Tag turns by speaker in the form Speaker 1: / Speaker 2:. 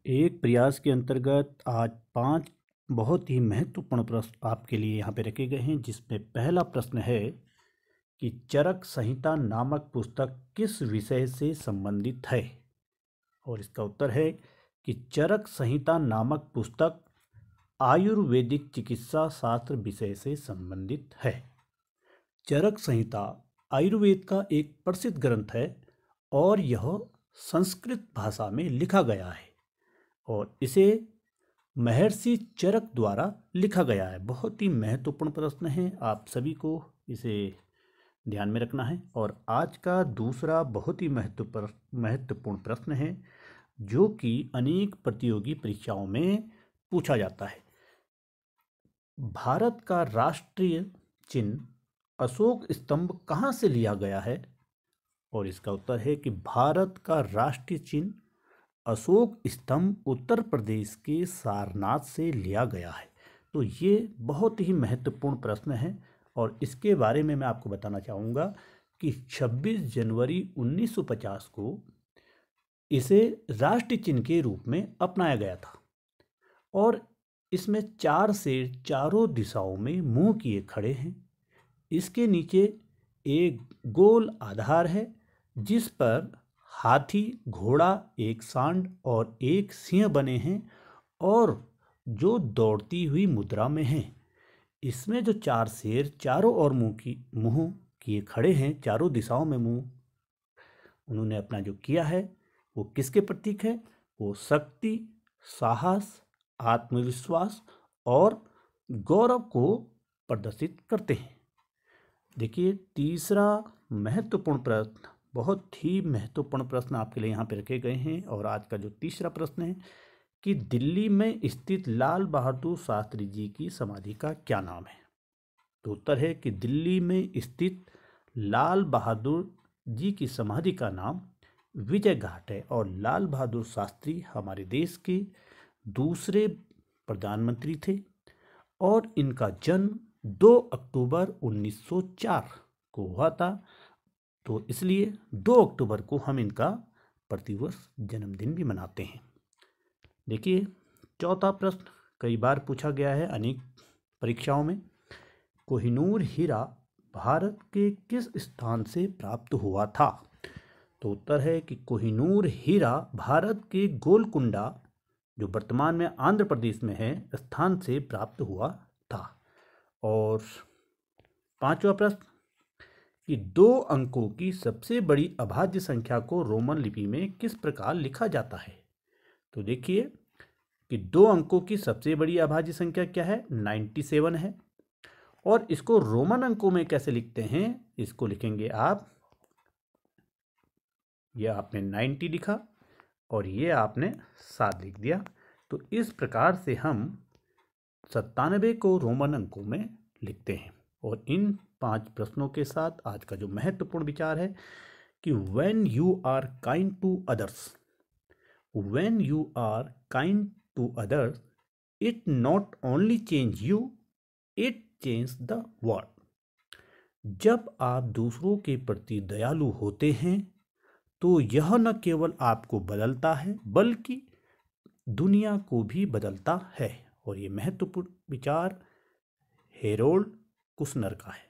Speaker 1: एक प्रयास के अंतर्गत आज 5 बहुत ही महत्वपूर्ण प्रश्न आपके लिए यहाँ पे रखे गए हैं, जिसमें पहला प्रश्न है कि चरक संहिता नामक पुस्तक किस विषय से संबंधित है। और इसका उत्तर है कि चरक संहिता नामक पुस्तक आयुर्वेदिक चिकित्सा शास्त्र विषय से संबंधित है। चरक संहिता आयुर्वेद का एक प्रसिद्ध ग्रंथ है और यह संस्कृत भाषा में लिखा गया है और इसे महर्षि चरक द्वारा लिखा गया है। बहुत ही महत्वपूर्ण प्रश्न है, आप सभी को इसे ध्यान में रखना है। और आज का दूसरा बहुत ही महत्वपूर्ण प्रश्न है जो कि अनेक प्रतियोगी परीक्षाओं में पूछा जाता है। भारत का राष्ट्रीय चिन्ह अशोक स्तंभ कहाँ से लिया गया है। और इसका उत्तर है कि भारत का राष्ट्रीय चिन्ह अशोक स्तंभ उत्तर प्रदेश के सारनाथ से लिया गया है। तो ये बहुत ही महत्वपूर्ण प्रश्न है और इसके बारे में मैं आपको बताना चाहूँगा कि 26 जनवरी 1950 को इसे राष्ट्रीय चिन्ह के रूप में अपनाया गया था और इसमें 4 शेर चारों दिशाओं में मुंह किए खड़े हैं। इसके नीचे एक गोल आधार है जिस पर हाथी, घोड़ा, एक सांड और एक सिंह बने हैं और जो दौड़ती हुई मुद्रा में हैं। इसमें जो 4 शेर चारों ओर मुंह किए खड़े हैं, चारों दिशाओं में मुंह उन्होंने अपना जो किया है वो किसके प्रतीक है। वो शक्ति, साहस, आत्मविश्वास और गौरव को प्रदर्शित करते हैं। देखिए, तीसरा महत्वपूर्ण प्रश्न, बहुत ही महत्वपूर्ण प्रश्न आपके लिए यहाँ पे रखे गए हैं। और आज का जो तीसरा प्रश्न है कि दिल्ली में स्थित लाल बहादुर शास्त्री जी की समाधि का क्या नाम है। तो उत्तर है कि दिल्ली में स्थित लाल बहादुर जी की समाधि का नाम विजय घाट है। और लाल बहादुर शास्त्री हमारे देश के दूसरे प्रधानमंत्री थे और इनका जन्म 2 अक्टूबर 1904 को हुआ था। तो इसलिए 2 अक्टूबर को हम इनका प्रतिवर्ष जन्मदिन भी मनाते हैं। देखिए, चौथा प्रश्न कई बार पूछा गया है अनेक परीक्षाओं में। कोहिनूर हीरा भारत के किस स्थान से प्राप्त हुआ था। तो उत्तर है कि कोहिनूर हीरा भारत के गोलकुंडा, जो वर्तमान में आंध्र प्रदेश में है, स्थान से प्राप्त हुआ था। और पांचवा प्रश्न कि 2 अंकों की सबसे बड़ी अभाज्य संख्या को रोमन लिपि में किस प्रकार लिखा जाता है। तो देखिए कि 2 अंकों की सबसे बड़ी अभाज्य संख्या क्या है, 97 है। और इसको रोमन अंकों में कैसे लिखते हैं, इसको लिखेंगे आप, यह आपने 90 लिखा और ये आपने 7 लिख दिया। तो इस प्रकार से हम 97 को रोमन अंकों में लिखते हैं। और इन 5 प्रश्नों के साथ आज का जो महत्वपूर्ण विचार है कि when you are kind to others, when you are kind to others, it not only change you, it change the world. जब आप दूसरों के प्रति दयालु होते हैं तो यह न केवल आपको बदलता है बल्कि दुनिया को भी बदलता है। और ये महत्वपूर्ण विचार हेरोल्ड कुशनर का है।